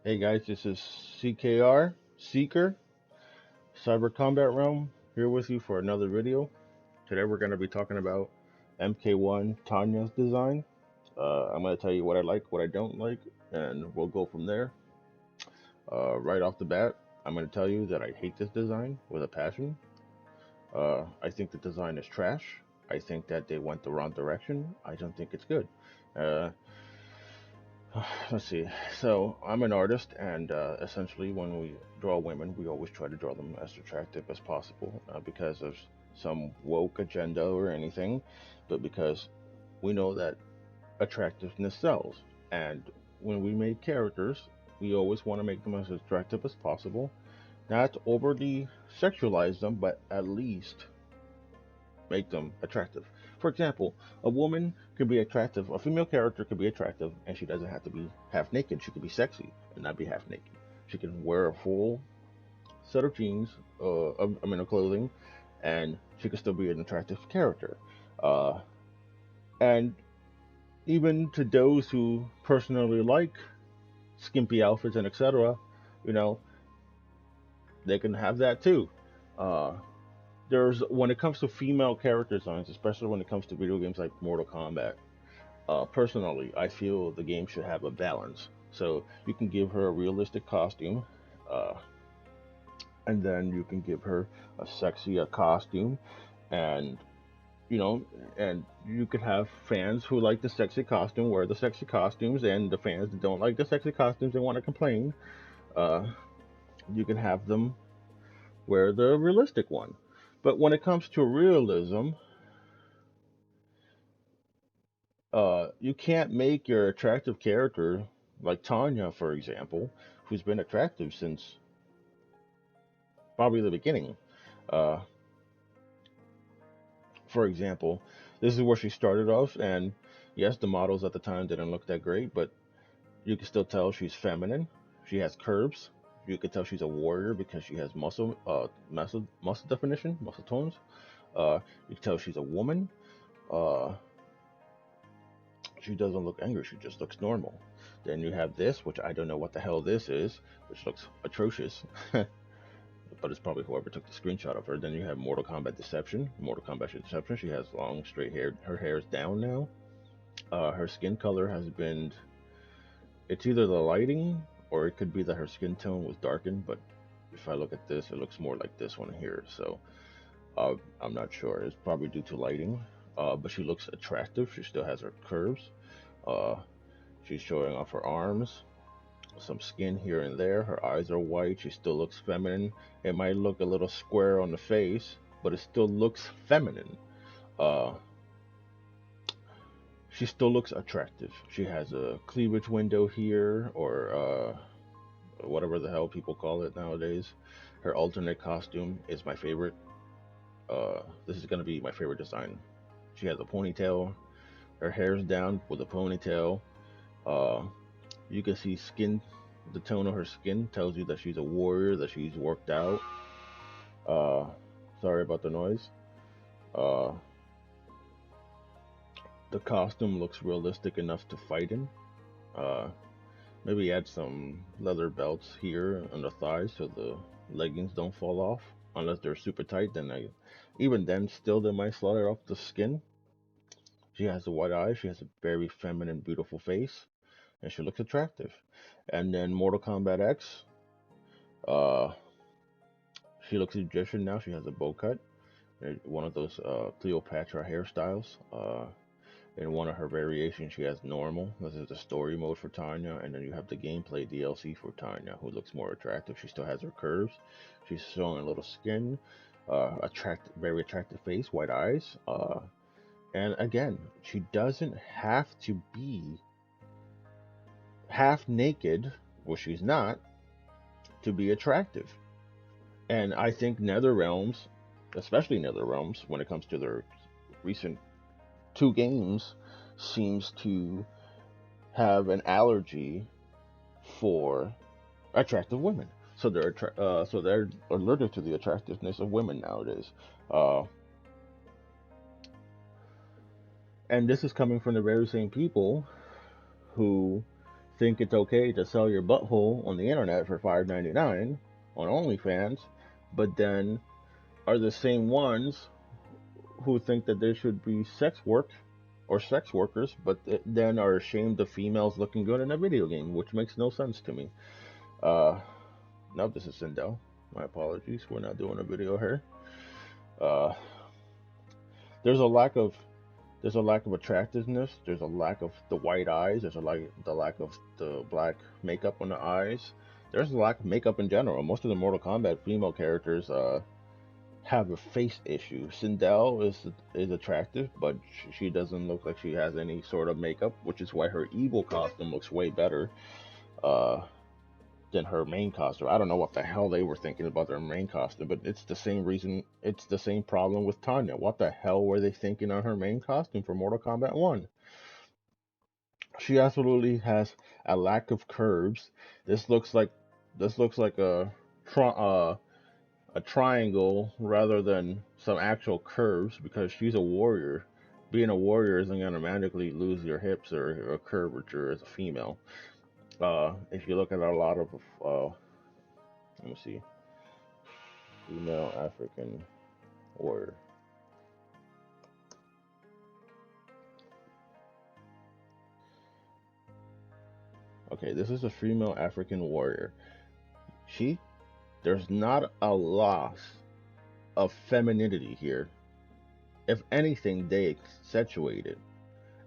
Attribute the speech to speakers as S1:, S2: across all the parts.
S1: Hey guys, this is CKR, Seeker, Cyber Combat Realm, here with you for another video. Today we're going to be talking about MK1 Tanya's design. I'm going to tell you what I like, what I don't like, and we'll go from there. Right off the bat, I'm going to tell you that I hate this design with a passion. I think the design is trash. I think that they went the wrong direction. I don't think it's good. Uh, Let's see. So I'm an artist, and essentially, when we draw women, we always try to draw them as attractive as possible, because of some woke agenda or anything, but because we know that attractiveness sells. And when we make characters, we always want to make them as attractive as possible, not overly sexualize them, but at least make them attractive. For example, a woman could be attractive, a female character could be attractive, and she doesn't have to be half naked. She could be sexy and not be half naked. She can wear a full set of jeans, of clothing, and she could still be an attractive character. Uh, and even to those who personally like skimpy outfits and etc., you know, they can have that too. Uh, there's when it comes to female character designs, especially when it comes to video games like Mortal Kombat. Personally, I feel the game should have a balance. So you can give her a realistic costume, uh, and then you can give her a costume, and you know, and you could have fans who like the sexy costume wear the sexy costumes, and the fans that don't like the sexy costumes and want to complain, uh, you can have them wear the realistic one. But when it comes to realism, you can't make your attractive character like Tanya, for example, who's been attractive since probably the beginning. Uh, for example, this is where she started off, and yes, the models at the time didn't look that great, but you can still tell she's feminine. She has curves. You can tell she's a warrior because she has muscle definition, muscle tones. You can tell she's a woman. Uh, she doesn't look angry. She just looks normal. Then you have this, which I don't know what the hell this is, which looks atrocious. But it's probably whoever took the screenshot of her. Then you have Mortal Kombat Deception. Mortal Kombat Deception. She has long, straight hair. Her hair is down now. Her skin color has been. It's either the lighting or it could be that her skin tone was darkened. But if I look at this, it looks more like this one here. So I'm not sure. It's probably due to lighting. But she looks attractive. She still has her curves. Uh, she's showing off her arms, some skin here and there. Her eyes are white. She still looks feminine. It might look a little square on the face, but it still looks feminine. Uh, she still looks attractive. She has a cleavage window here, or whatever the hell people call it nowadays. Her alternate costume is my favorite. This is gonna be my favorite design. She has a ponytail. Her hair's down with a ponytail. Uh, you can see skin. The tone of her skin tells you that she's a warrior, that she's worked out. Uh, Sorry about the noise. Uh, the costume looks realistic enough to fight in. Uh, Maybe add some leather belts here on the thighs so the leggings don't fall off. Unless they're super tight, even then, still they might slide off the skin. She has a white eye. She has a very feminine, beautiful face, and she looks attractive. And then Mortal Kombat X. Uh, she looks Egyptian now. She has a bow cut. One of those Cleopatra hairstyles. In one of her variations, she has normal. This is the story mode for Tanya, and then you have the gameplay DLC for Tanya, who looks more attractive. She still has her curves. She's showing a little skin, very attractive face, white eyes. And again, she doesn't have to be half naked, which she's not, to be attractive. And I think NetherRealms, especially NetherRealms, when it comes to their recent two games, seems to have an allergy for attractive women. So they're allergic to the attractiveness of women nowadays. Uh, and this is coming from the very same people who think it's okay to sell your butthole on the internet for $5.99 on OnlyFans, but then are the same ones who think that there should be sex work or sex workers, but then are ashamed of females looking good in a video game, which makes no sense to me. No, this is Sindel. My apologies. We're not doing a video here. Uh, there's a lack of attractiveness. There's a lack of the white eyes. There's the lack of the black makeup on the eyes. There's a lack of makeup in general. Most of the Mortal Kombat female characters have a face issue. Sindel is attractive, but she doesn't look like she has any sort of makeup, which is why her evil costume looks way better than her main costume. I don't know what the hell they were thinking about their main costume, but it's the same reason. It's the same problem with Tanya. What the hell were they thinking on her main costume for Mortal Kombat 1? She absolutely has a lack of curves. This looks like a triangle rather than some actual curves because she's a warrior. Being a warrior isn't gonna magically lose your hips or curvature as a female. If you look at a lot of, let me see, female African warrior. Okay, this is a female African warrior. There's not a loss of femininity here. If anything, they accentuate it.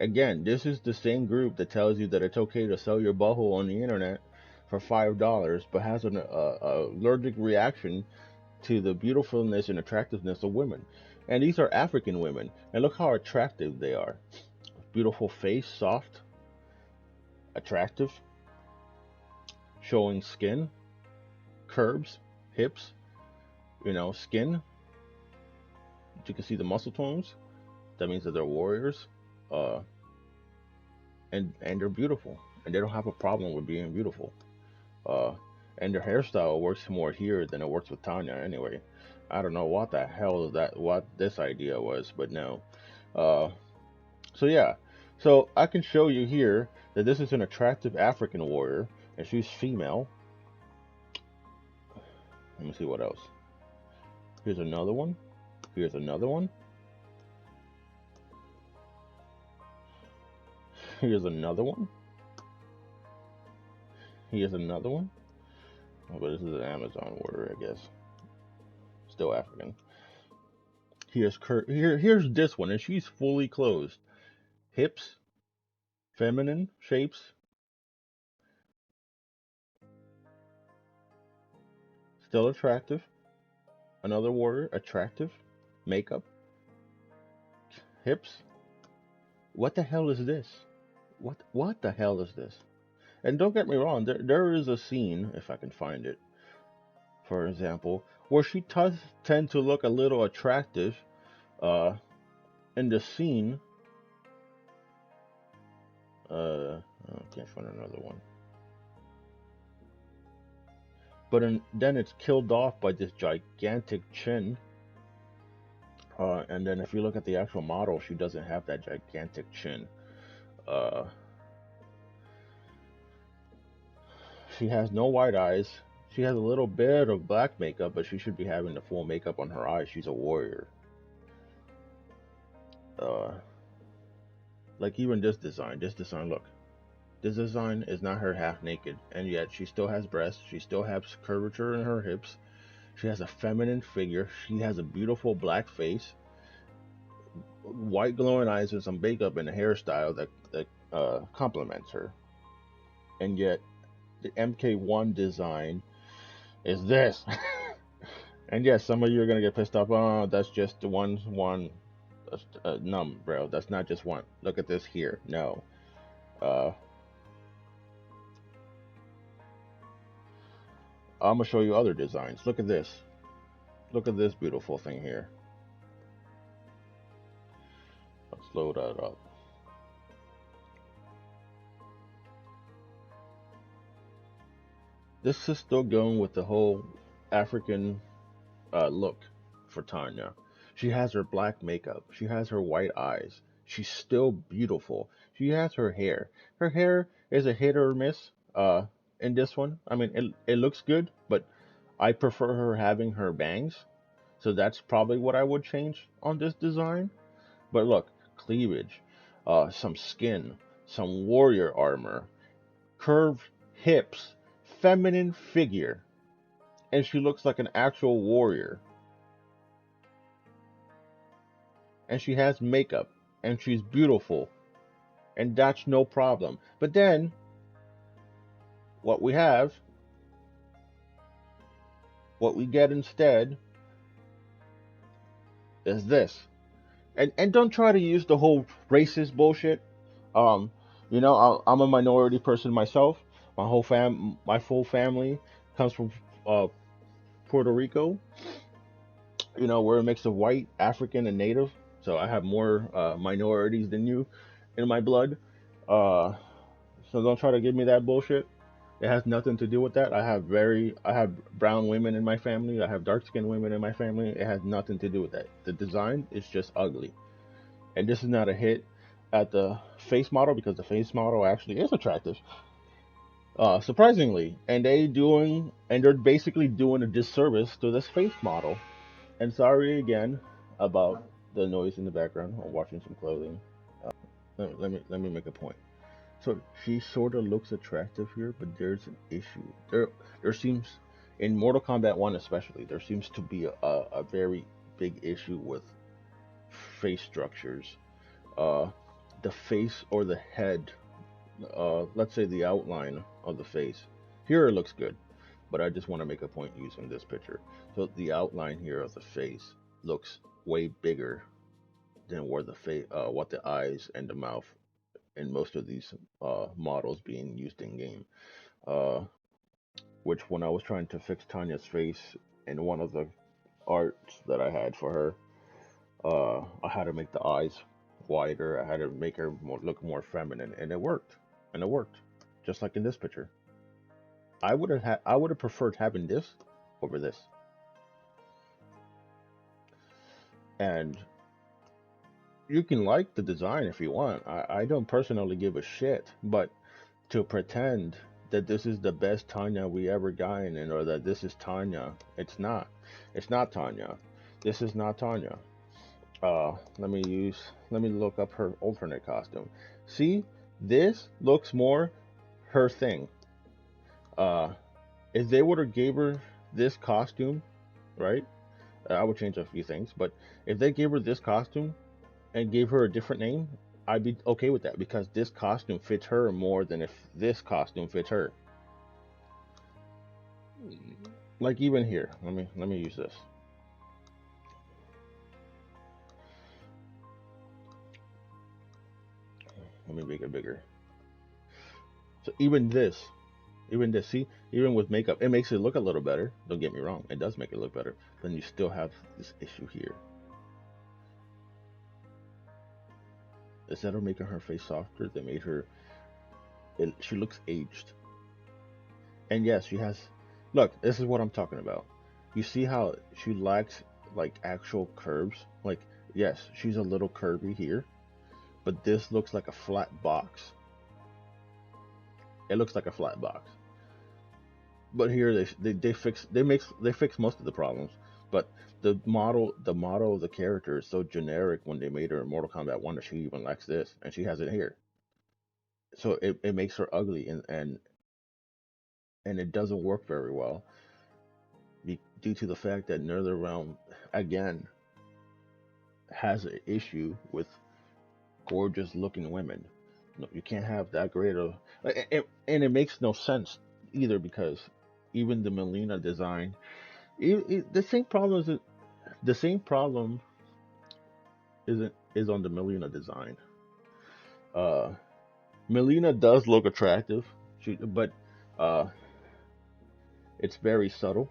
S1: Again, this is the same group that tells you that it's okay to sell your butthole on the internet for $5, but has an allergic reaction to the beautifulness and attractiveness of women. And these are African women, and look how attractive they are. Beautiful face, soft, attractive, showing skin, curves, hips, skin. You can see the muscle tones. That means that they're warriors. And they're beautiful, and they don't have a problem with being beautiful. And their hairstyle works more here than it works with Tanya. Anyway, I don't know what the hell what this idea was, but no. So yeah, so I can show you here that this is an attractive African warrior, and she's female. Let me see what else. Here's another one. Here's another one. Here's another one. Here's another one. Oh, but this is an Amazon warrior, I guess. Still African. Here's this one, and she's fully clothed. Hips, feminine shapes. Still attractive. Another warrior, attractive. Makeup. Hips. What the hell is this? What the hell is this? And don't get me wrong, there is a scene, if I can find it, for example, where she does tend to look a little attractive in the scene. I can't find another one. But then it's killed off by this gigantic chin. And then if you look at the actual model, she doesn't have that gigantic chin. She has no white eyes. She has a little bit of black makeup, but she should be having the full makeup on her eyes. She's a warrior. Like even this design, look. This design is not her half naked, and yet she still has breasts. She still has curvature in her hips. She has a feminine figure. She has a beautiful black face, white glowing eyes, and some makeup and a hairstyle that complements her. And yet, the MK1 design is this. And yes, some of you are gonna get pissed off. Oh, that's just the one. No, bro, that's not just one. Look at this here. No. I'm gonna show you other designs. Look at this. Look at this beautiful thing here. Let's load that up. This is still going with the whole African look for Tanya. She has her black makeup. She has her white eyes. she's still beautiful. She has her hair. Her hair is a hit or miss. In this one, I mean, it looks good, but I prefer her having her bangs. So that's probably what I would change on this design. But look, cleavage, some skin, some warrior armor, curved hips, feminine figure, and she looks like an actual warrior. And she has makeup, and she's beautiful, and that's no problem. But then, what we have, what we get instead, is this. And don't try to use the whole racist bullshit. Um, I'm a minority person myself. My full family comes from uh, Puerto Rico. We're a mix of white, African, and native. So I have more minorities than you in my blood. Uh, so don't try to give me that bullshit. It has nothing to do with that. I have brown women in my family. I have dark skinned women in my family. It has nothing to do with that. The design is just ugly. And this is not a hit at the face model because the face model actually is attractive. Surprisingly. And they're basically doing a disservice to this face model. And sorry again about the noise in the background. I'm watching some clothing. Let me make a point. So she sort of looks attractive here, but there's an issue. There seems in Mortal Kombat 1 especially, there seems to be a very big issue with face structures. Uh, the face or the head, let's say the outline of the face. Here it looks good, but I just want to make a point using this picture. So the outline here of the face looks way bigger than what the eyes and the mouth in most of these models being used in game. Uh, which when I was trying to fix Tanya's face in one of the arts that I had for her, I had to make the eyes wider. I had to make her look more feminine, and it worked. And it worked, just like in this picture. I would have preferred having this over this. And you can like the design if you want. I don't personally give a shit, but to pretend that this is the best Tanya we ever gotten in, or that this is Tanya, it's not. It's not Tanya. This is not Tanya. Let me look up her alternate costume. See, this looks more her thing. Uh, if they would have gave her this costume, right? I would change a few things, but if they gave her this costume and gave her a different name, I'd be okay with that because this costume fits her more than if this costume fits her. Like even here, let me use this. Let me make it bigger. So even this, see, even with makeup, it makes it look a little better. Don't get me wrong, it does make it look better. Then you still have this issue here. Instead of making her face softer, they made her. She looks aged. And yes, she has. Look, this is what I'm talking about. You see how she lacks like actual curves? Like, yes, she's a little curvy here, but this looks like a flat box. It looks like a flat box. But here they fix most of the problems. But the model of the character is so generic when they made her in Mortal Kombat 1 that she even lacks this, and she has it here. So it makes her ugly, and it doesn't work very well due to the fact that NetherRealm again has an issue with gorgeous looking women. No, you can't have that great of, and it makes no sense either because even the Melina design, the same problem the same problem is on the Melina design. Uh, Melina does look attractive, but uh, it's very subtle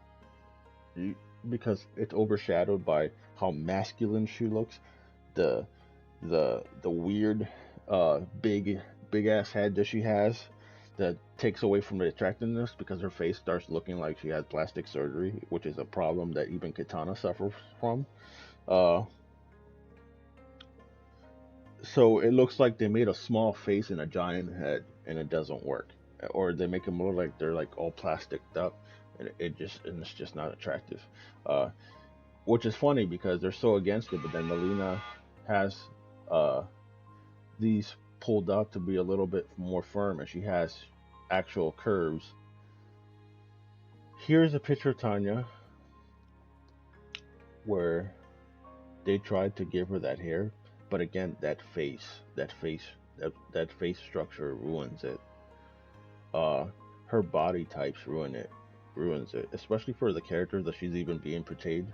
S1: because it's overshadowed by how masculine she looks. The the weird big ass head that she has that takes away from the attractiveness because her face starts looking like she had plastic surgery, which is a problem that even Katana suffers from. Uh, So it looks like they made a small face and a giant head, and it doesn't work. Or they make them look like they're like all plasticed up, and it's just not attractive. Uh, which is funny because they're so against it, but then Melina has uh, these pulled out to be a little bit more firm, and she has actual curves. Here's a picture of Tanya where they tried to give her that hair, but again, that face structure ruins it. Uh, Her body types ruins it, especially for the character that she's even being portrayed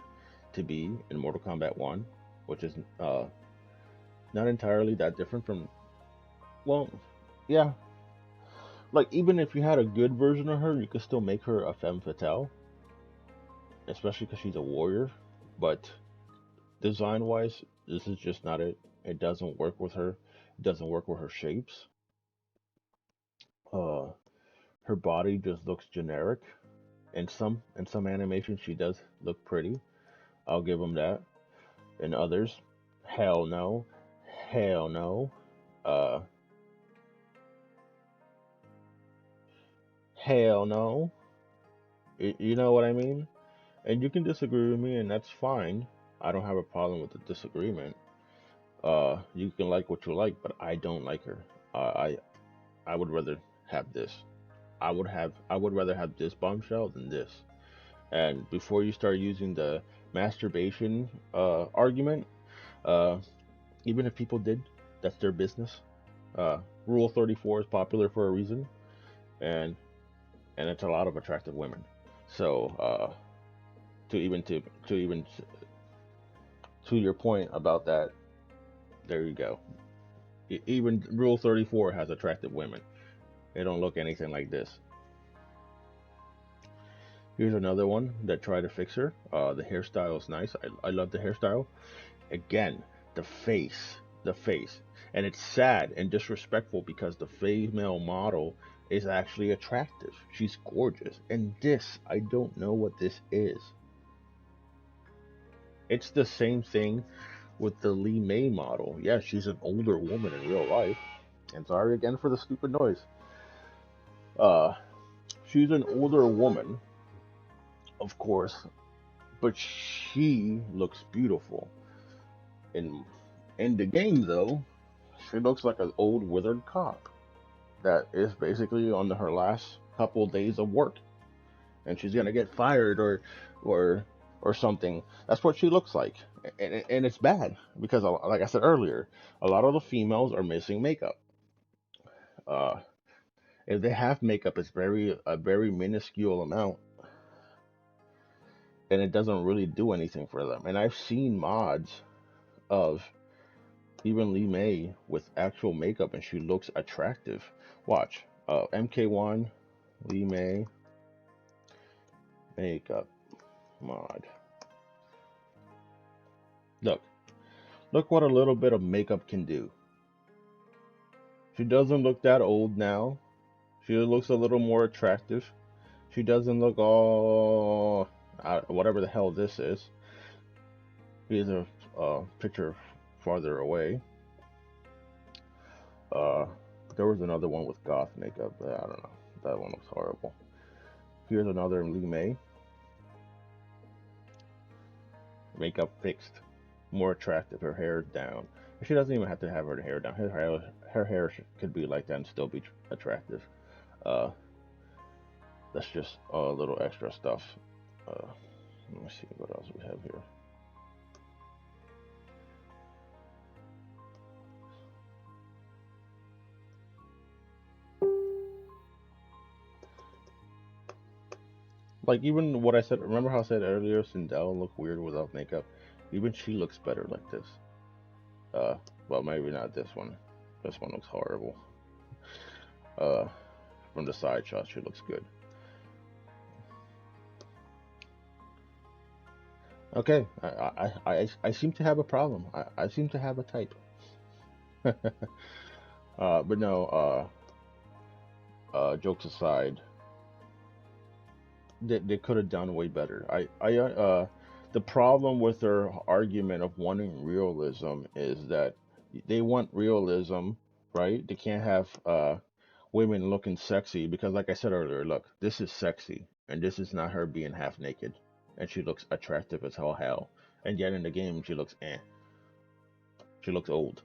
S1: to be in Mortal Kombat 1, which is not entirely that different from, well, yeah, like even if you had a good version of her, you could still make her a femme fatale, especially because she's a warrior. But design wise, this is just not it. It doesn't work with her. It doesn't work with her shapes. Uh, Her body just looks generic. In some animations, she does look pretty. I'll give them that. In others, hell no, hell no, uh, hell no. You know what I mean? And you can disagree with me, and that's fine. I don't have a problem with the disagreement. You can like what you like, but I don't like her. I would rather have this. I would rather have this bombshell than this. And before you start using the masturbation argument, uh, even if people did, that's their business. Rule 34 is popular for a reason, and it's a lot of attractive women. So to even to even to your point about that, there you go. Even Rule 34 has attractive women. They don't look anything like this. Here's another one that tried to fix her. The hairstyle is nice. I love the hairstyle. Again, the face. And it's sad and disrespectful because the female model is actually attractive. She's gorgeous. And this, I don't know what this is. It's the same thing with the Lee May model. Yeah, she's an older woman in real life. And sorry again for the stupid noise. Uh, she's an older woman, of course, but she looks beautiful. In the game, though, she looks like an old withered cop that is basically on her last couple days of work, and she's gonna get fired or or something. That's what she looks like, and it's bad because, like I said earlier, a lot of the females are missing makeup. Uh, if they have makeup, it's a very minuscule amount, and it doesn't really do anything for them. And I've seen mods of even Lee May with actual makeup, and she looks attractive. Watch, MK1, Lee May, makeup mod. Look, look what a little bit of makeup can do. She doesn't look that old now. She looks a little more attractive. She doesn't look all whatever the hell this is. Here's a picture farther away. Uh, there was another one with goth makeup, but I don't know. That one looks horrible. Here's another Lee May. Makeup fixed, more attractive. Her hair down. She doesn't even have to have her hair down. Her hair could be like that and still be attractive. Uh, that's just a little extra stuff. Let me see what else we have here. Like even what I said. Remember how I said earlier, Sindel looked weird without makeup. Even she looks better like this. Well, maybe not this one. This one looks horrible. Uh, from the side shot, she looks good. Okay, I seem to have a problem. I seem to have a type. But no. Jokes aside, they could have done way better. The problem with their argument of wanting realism is that they want realism, right? They can't have women looking sexy because, like I said earlier, look, this is sexy, and this is not her being half naked, and she looks attractive as hell, and yet in the game she looks eh. She looks old.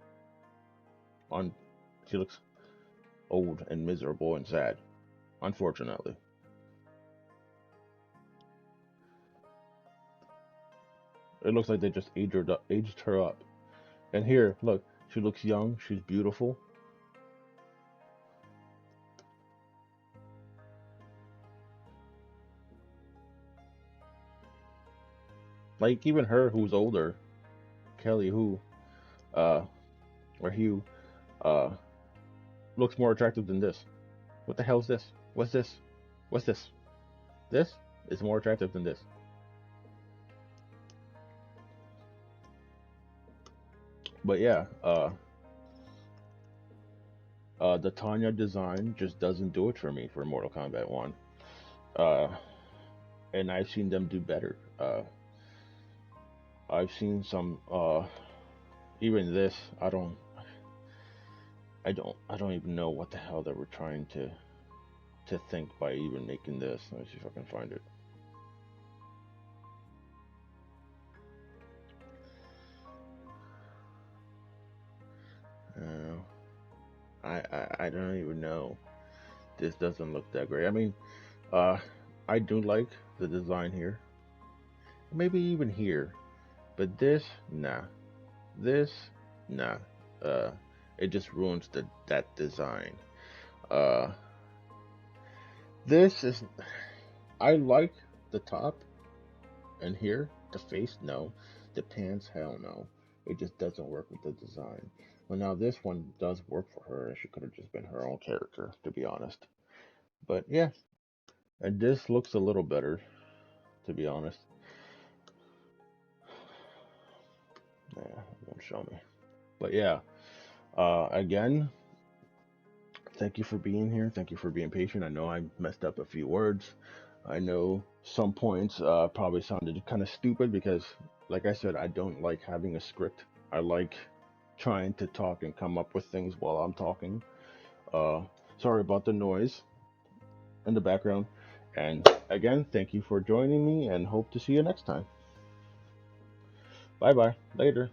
S1: On, she looks old and miserable and sad, unfortunately. It looks like they just aged her up. And here, look, she looks young. She's beautiful. Like even her, who's older, Kelly, who, uh, or Hugh, uh, looks more attractive than this. What the hell is this? What's this? What's this? This is more attractive than this. But yeah, the Tanya design just doesn't do it for me for Mortal Kombat 1. Uh, and I've seen them do better. I've seen some, even this, I don't even know what the hell they were trying to think by even making this. Let me see if I can find it. I don't even know. This doesn't look that great. I mean, uh, I do like the design here. Maybe even here, but this, nah. This, nah. Uh, it just ruins that design. Uh, this is. I like the top, and here the face, no. The pants, hell no. It just doesn't work with the design. Well, now this one does work for her. She could have just been her own character, to be honest. But yeah, and this looks a little better, to be honest. Yeah, it won't show me. But yeah, again, thank you for being here. Thank you for being patient. I know I messed up a few words. I know some points probably sounded kind of stupid because, like I said, I don't like having a script. I like trying to talk and come up with things while I'm talking. Uh, Sorry about the noise in the background. And again, thank you for joining me and hope to see you next time. Bye bye. Later.